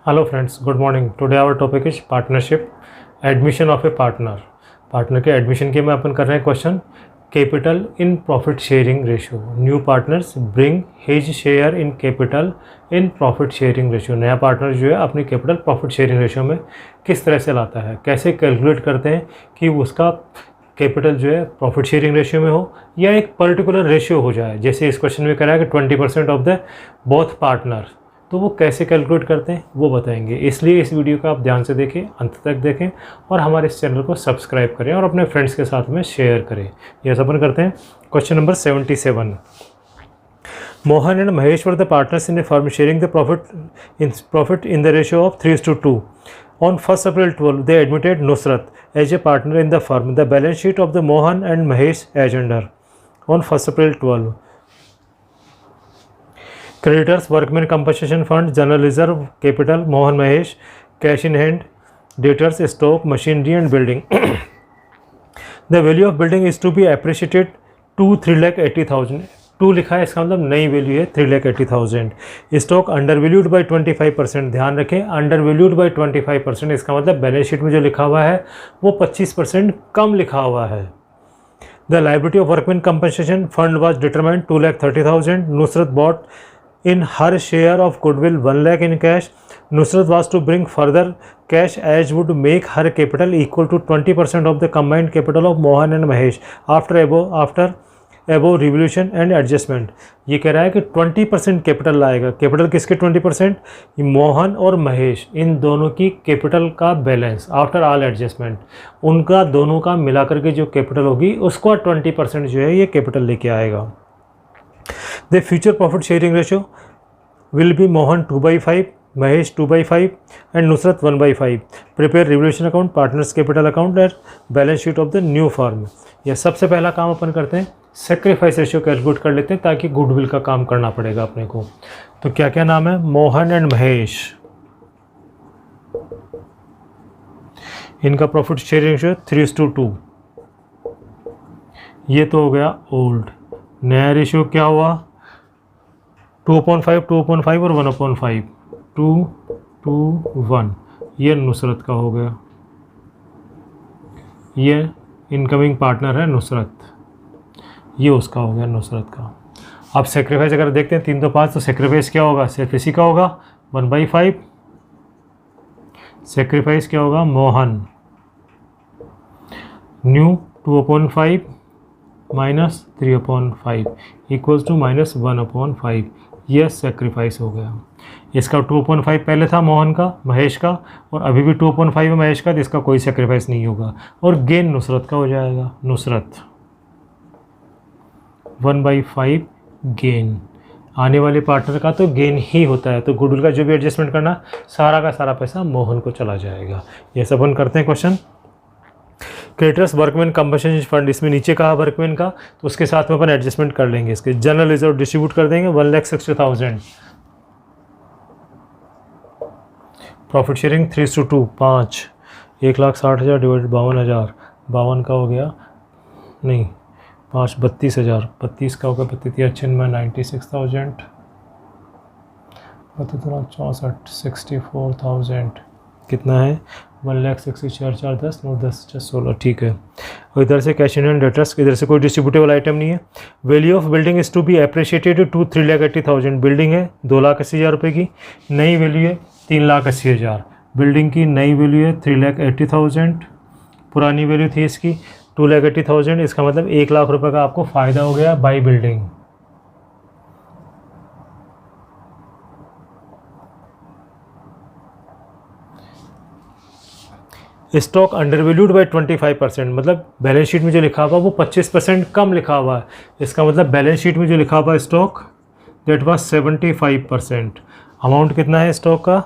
Hello friends, good morning. Today our topic is partnership, admission of a partner. Partner के admission के में अपन कर रहे हैं question capital in profit sharing ratio. New partners bring his share in capital in profit sharing ratio. नया partner जो है अपनी कैपिटल प्रॉफिट शेयरिंग रेशियो में किस तरह से लाता है, कैसे कैलकुलेट करते हैं कि उसका कैपिटल जो है प्रॉफिट शेयरिंग रेशियो में हो या एक पर्टिकुलर रेशियो हो जाए। जैसे इस क्वेश्चन में कह रहा है कि 20% ऑफ द बोथ पार्टनर, तो वो कैसे कैलकुलेट करते हैं वो बताएंगे। इसलिए इस वीडियो को आप ध्यान से देखें, अंत तक देखें और हमारे इस चैनल को सब्सक्राइब करें और अपने फ्रेंड्स के साथ में शेयर करें। ये अपन करते हैं। Question number 77। Mohan and Mahesh were the partners in A firm sharing the profit in the ratio of 3:2। On 1st April 12, they admitted Nusrat as a partner in the firm. The balance sheet of the Mohan and Mahesh as under. On 1st April 12. Creditors, Workmen Compensation Fund, General Reserve, Capital, Mohan Mahesh, cash in hand, debtors, stock, machinery and building. The value of building is to be appreciated to 3,80,000. 2 लिखा है, इसका मतलब नई value है 3,80,000। Stock under valued by 25%। ध्यान रखें, under valued by 25%, इसका मतलब बैलेंस शीट में जो लिखा हुआ है वो 25% कम लिखा हुआ है। The liability of workman compensation fund was determined 2,30,000। Nusrat bought in her share of goodwill 1 lakh in cash. Nusrat was to bring further cash as would make her capital equal to 20% of the combined capital of Mohan and Mahesh after above revaluation and adjustment. ये कह रहा है कि 20% capital लाएगा। Capital किसके 20%? मोहन और महेश, इन दोनों की कैपिटल का बैलेंस आफ्टर ऑल एडजस्टमेंट, उनका दोनों का मिलाकर के जो कैपिटल होगी उसका 20% जो है ये कैपिटल लेके आएगा। The future profit sharing ratio will be Mohan 2/5, Mahesh 2/5 and Nusrat 1/5. Prepare revaluation account, partners capital account and balance sheet of the new firm. यह सबसे पहला काम अपन करते हैं, सेक्रीफाइस रेशियो कैलकुलेट कर लेते हैं ताकि गुडविल का काम करना पड़ेगा अपने को। तो क्या क्या नाम है? मोहन एंड महेश, इनका प्रॉफिट शेयरिंग रेशियो 3:2। ये तो हो गया ओल्ड। नया रेशियो क्या हुआ? 2/5, 2/5 और 1/5, 2:1। ये नुसरत का हो गया। ये इनकमिंग पार्टनर है नुसरत, ये उसका हो गया नुसरत का। अब सेक्रीफाइस अगर देखते हैं 3 तो 5, तो सेक्रीफाइस क्या होगा? सिर्फ इसी का होगा 1/5। सेक्रीफाइस क्या होगा? Mohan new 2/5 minus 3/5 equals to minus 1/5। यह सेक्रीफाइस हो गया। इसका 2/5 पहले था मोहन का, महेश का, और अभी भी 2/5 है महेश का, तो इसका कोई सेक्रीफाइस नहीं होगा। और गेन नुसरत का हो जाएगा। नुसरत 1/5 गेन, आने वाले पार्टनर का तो गेन ही होता है, तो गुडविल का जो भी एडजस्टमेंट करना सारा का सारा पैसा मोहन को चला जाएगा। ये सब हम करते हैं question. Creditors workman compensation fund, इसमें नीचे कहा वर्कमैन का, तो उसके साथ में अपन एडजस्टमेंट कर लेंगे। इसके जनरल रिजर्व डिस्ट्रीब्यूट कर देंगे 1,60,000। प्रॉफिट शेयरिंग 3:2, 5, 1,60,000 डिवाइडेड 52,000, 52 का हो गया, नहीं 5 32,000, 32 का होगा 32 में 96,000, 64 64,000 कितना है? 1,60,000, 10 9 10 16, ठीक है। और इधर से कैश इन हैंड डेटर्स, इधर से कोई डिस्ट्रीब्यूटेबल आइटम नहीं है। Value of building is to be appreciated to 3,80,000। Building है 2,80,000 रुपये की, नई वैल्यू है 3,80,000। बिल्डिंग की नई वैल्यू है 3,80,000, पुरानी वैल्यू थी इसकी 2,80,000। इसका मतलब 1,00,000 रुपये का आपको फ़ायदा हो गया by building. Stock under valued by 25%, मतलब बैलेंस शीट में जो लिखा हुआ वो 25% कम लिखा हुआ है। इसका मतलब बैलेंस शीट में जो लिखा हुआ स्टॉक दैट वाज 75%। अमाउंट कितना है स्टॉक का?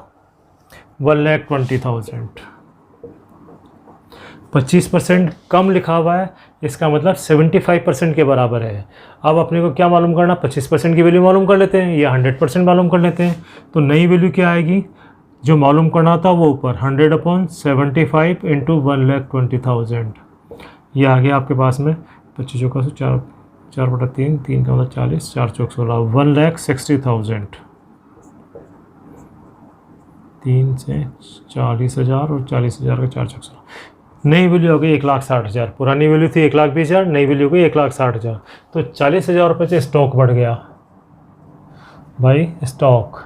1,20,000। 25% कम लिखा हुआ है, इसका मतलब 75% के बराबर है। अब अपने को क्या मालूम करना? 25% की वैल्यू मालूम कर लेते हैं या 100% मालूम कर लेते हैं। तो नई वैल्यू क्या आएगी? जो मालूम करना था वो ऊपर 100/75 इंटू 1,20,000। ये आ गया आपके पास में 25 का 4/3, 3 का मतलब 40, 4 चौक 16, 1,60,000। 3 से 40,000 और 40,000 का 4 चक्कर, नई वैल्यू हो गई 1,60,000, पुरानी वैल्यू थी 1,20,000, नई वैल्यू हो गई 1,60,000, तो 40,000 रुपये से स्टॉक बढ़ गया भाई, स्टॉक।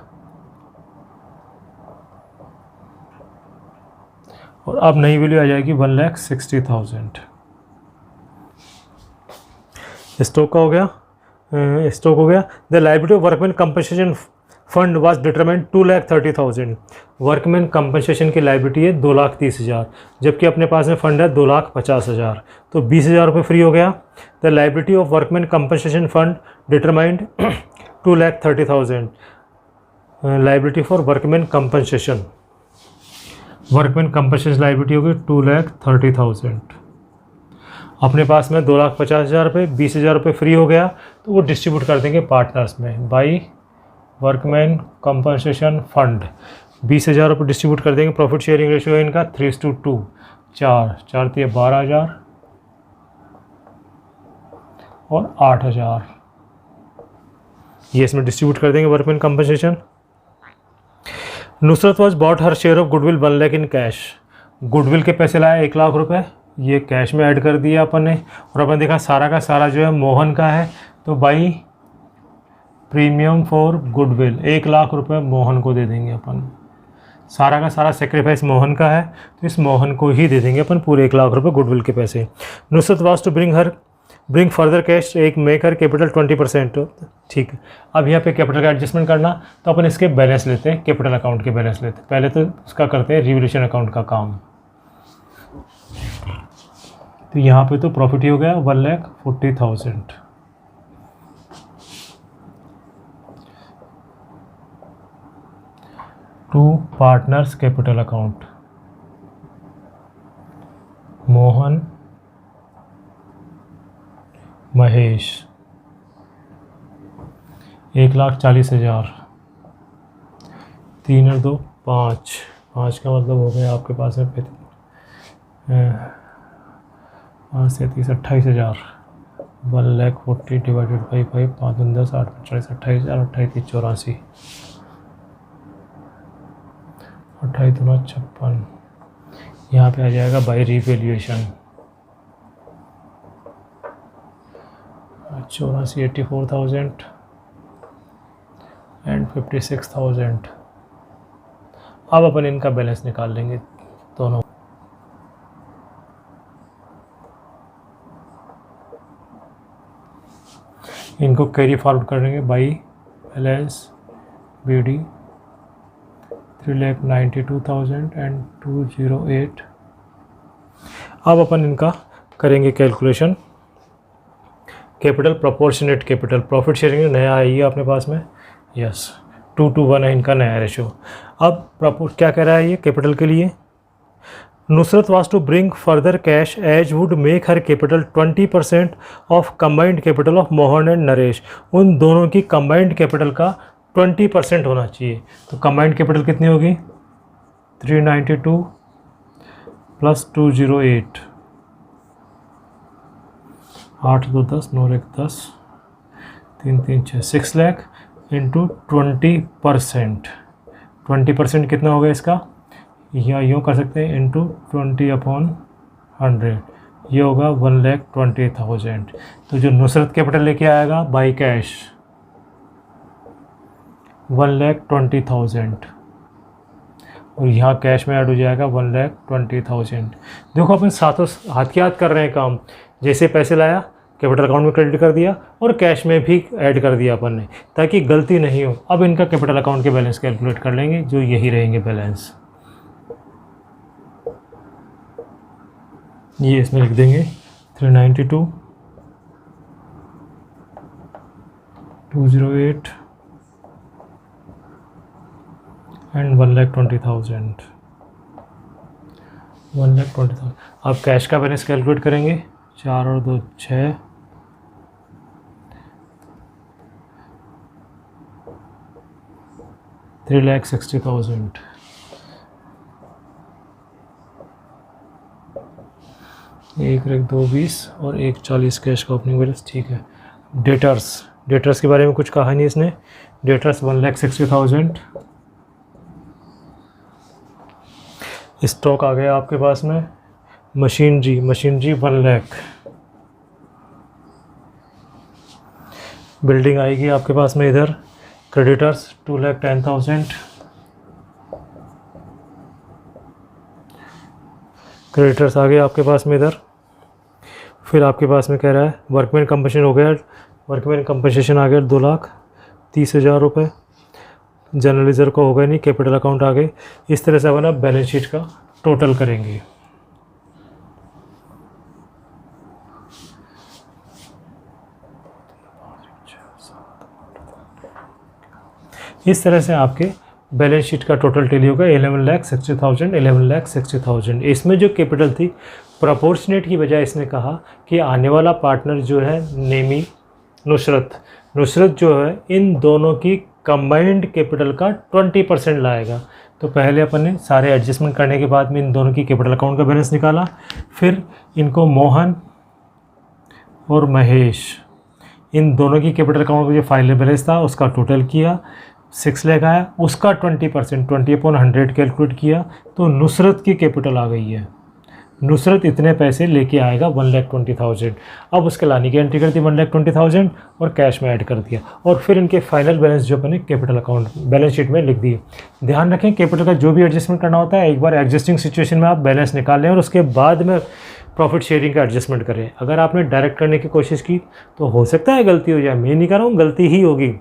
और अब नई वैल्यू आ जाएगी 1,60,000। स्टॉक का हो गया, स्टॉक हो गया। The liability of workman compensation fund was determined 2,30,000। Workman compensation की लायबिलिटी है 2,30,000, जबकि अपने पास में फंड है 2,50,000, तो 20,000 रुपये फ्री हो गया। The liability of workman compensation fund determined 2,30,000। Liability for workman compensation, workman compensation liability होगी 2,30,000। अपने पास में 2,50,000 रुपये, 20,000 रुपये फ्री हो गया, तो वो डिस्ट्रीब्यूट कर देंगे पार्टनर्स में बाई वर्कमैन कंपनसेशन फंड। 20,000 रुपये डिस्ट्रीब्यूट कर देंगे। प्रॉफिट शेयरिंग रेशियो है इनका 3:2, 4 दिए 12,000 और 8,000, ये इसमें डिस्ट्रीब्यूट कर देंगे workman compensation. Nusrat was bought her share of goodwill 1 lakh in cash. Goodwill के पैसे लाए 1 लाख रुपए, ये कैश में ऐड कर दिया अपन ने, और अपन देखा सारा का सारा जो है मोहन का है, तो भाई प्रीमियम फॉर गुडविल 1 लाख रुपए मोहन को दे देंगे अपन। सारा का सारा सेक्रीफाइस मोहन का है, तो इस मोहन को ही दे देंगे अपन पूरे 1 लाख रुपए गुडविल के पैसे। Nusrat was to bring further cash, एक मेक हर कैपिटल 20%। ठीक है, अब यहाँ पे कैपिटल का एडजस्टमेंट करना, तो अपन इसके बैलेंस लेते हैं, कैपिटल अकाउंट के बैलेंस लेते हैं। पहले तो उसका करते हैं रिवोल्यूशन अकाउंट का काम। तो यहाँ पे तो प्रॉफिट ही हो गया 1,40,000। To partners capital account, Mohan Mahesh 1,40,000, 3 और 2 5, 5 का मतलब हो गया आपके पास में 5 से 30 28,000। 1,40,000 डिवाइडेड बाई 5, 5 10 8 40 28,000, 28 84, 28 2 56। यहाँ पे आ जाएगा बाई रिवैल्यूएशन 84 84,000 एंड 56,000। अब अपन इनका बैलेंस निकाल लेंगे दोनों। इनको कैरी फॉरवर्ड करेंगे बाई बैलेंस BD 3,92,000 एंड 208। अब अपन इनका करेंगे calculation. Capital proportionate capital, profit sharing नया है ये अपने पास में, यस 2:1 है इनका नया रेशो। अब क्या कह रहा है ये कैपिटल के लिए, Nusrat was to bring further cash as would make her capital 20% of combined capital of Mohan and Naresh. उन दोनों की कंबाइंड कैपिटल का 20% होना चाहिए। तो कंबाइंड कैपिटल कितनी होगी 392 प्लस 208, 8 2 10 9 1 10 3 3 6, 6 लाख इंटू 20%। 20% कितना होगा इसका, या यूँ कर सकते हैं इंटू 20/100, ये होगा 1,20,000। तो जो नुसरत कैपिटल लेके आएगा बाई कैश 1,20,000, और यहाँ कैश में ऐड हो जाएगा 1,20,000। देखो अपन साथों हाथ की हाथ कर रहे हैं काम, जैसे पैसे लाया कैपिटल अकाउंट में क्रेडिट कर दिया और कैश में भी ऐड कर दिया अपन ने, ताकि गलती नहीं हो। अब इनका कैपिटल अकाउंट के बैलेंस कैलकुलेट कर लेंगे, जो यही रहेंगे बैलेंस, ये इसमें लिख देंगे 392 208 एंड 1,20,000। 1,20,000। अब कैश का बैलेंस कैलकुलेट करेंगे, 4 और 2 6, 3,60,000। एक रख 2 20 और 1 40 कैश का ओपनिंग बैलेंस, ठीक है। डेटर्स के बारे में कुछ कहा नहीं इसने। डेटर्स 1,60,000, स्टॉक आ गया आपके पास में। मशीनरी 1 लाख। बिल्डिंग आएगी आपके पास में इधर। क्रेडिटर्स 2,10,000। क्रेडिटर्स आ गए आपके पास में इधर। फिर आपके पास में कह रहा है वर्कमैन कंपनसेशन हो गया। वर्कमैन कंपनसेशन आ गया 2,30,000 रुपये। जर्नलिज़र को हो गया नहीं, कैपिटल अकाउंट आ गए। इस तरह से अपन अब बैलेंस शीट का टोटल करेंगे। इस तरह से आपके बैलेंस शीट का टोटल टेली होगा 11,60,000, 11,60,000। इसमें जो कैपिटल थी प्रोपोर्शनेट की बजाय इसने कहा कि आने वाला पार्टनर जो है नेमी नुसरत जो है इन दोनों की कंबाइंड कैपिटल का 20% लाएगा। तो पहले अपन ने सारे एडजस्टमेंट करने के बाद में इन दोनों की कैपिटल अकाउंट का बैलेंस निकाला। फिर इनको मोहन और महेश इन दोनों की कैपिटल अकाउंट में जो फाइनल बैलेंस था उसका टोटल किया, 6 लाख आया। उसका 20% 20/100 कैलकुलेट किया तो नुसरत की कैपिटल आ गई है। नुसरत इतने पैसे लेके आएगा 1,20,000। अब उसके लाने की एंट्री कर दी 1,20,000 और कैश में ऐड कर दिया। और फिर इनके फाइनल बैलेंस जो अपने कैपिटल अकाउंट बैलेंस शीट में लिख दिए। ध्यान रखें कैपिटल का जो भी एडजस्टमेंट करना होता है एक बार एग्जिस्टिंग सिचुएशन में आप बैलेंस निकाल लें और उसके बाद में प्रॉफिट शेयरिंग का एडजस्टमेंट करें। अगर आपने डायरेक्ट करने की कोशिश की तो हो सकता है गलती हो जाए, मैं नहीं कह रहा हूँ गलती ही होगी,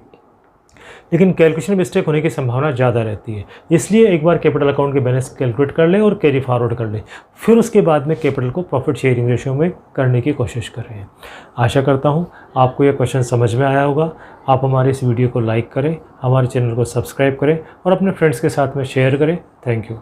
लेकिन कैलकुलेशन मिस्टेक होने की संभावना ज़्यादा रहती है। इसलिए एक बार कैपिटल अकाउंट के बैलेंस कैलकुलेट कर लें और कैरी फॉरवर्ड कर लें, फिर उसके बाद में कैपिटल को प्रॉफिट शेयरिंग रेशियो में करने की कोशिश करें। आशा करता हूँ आपको यह क्वेश्चन समझ में आया होगा। आप हमारे इस वीडियो को लाइक करें, हमारे चैनल को सब्सक्राइब करें और अपने फ्रेंड्स के साथ में शेयर करें। Thank you.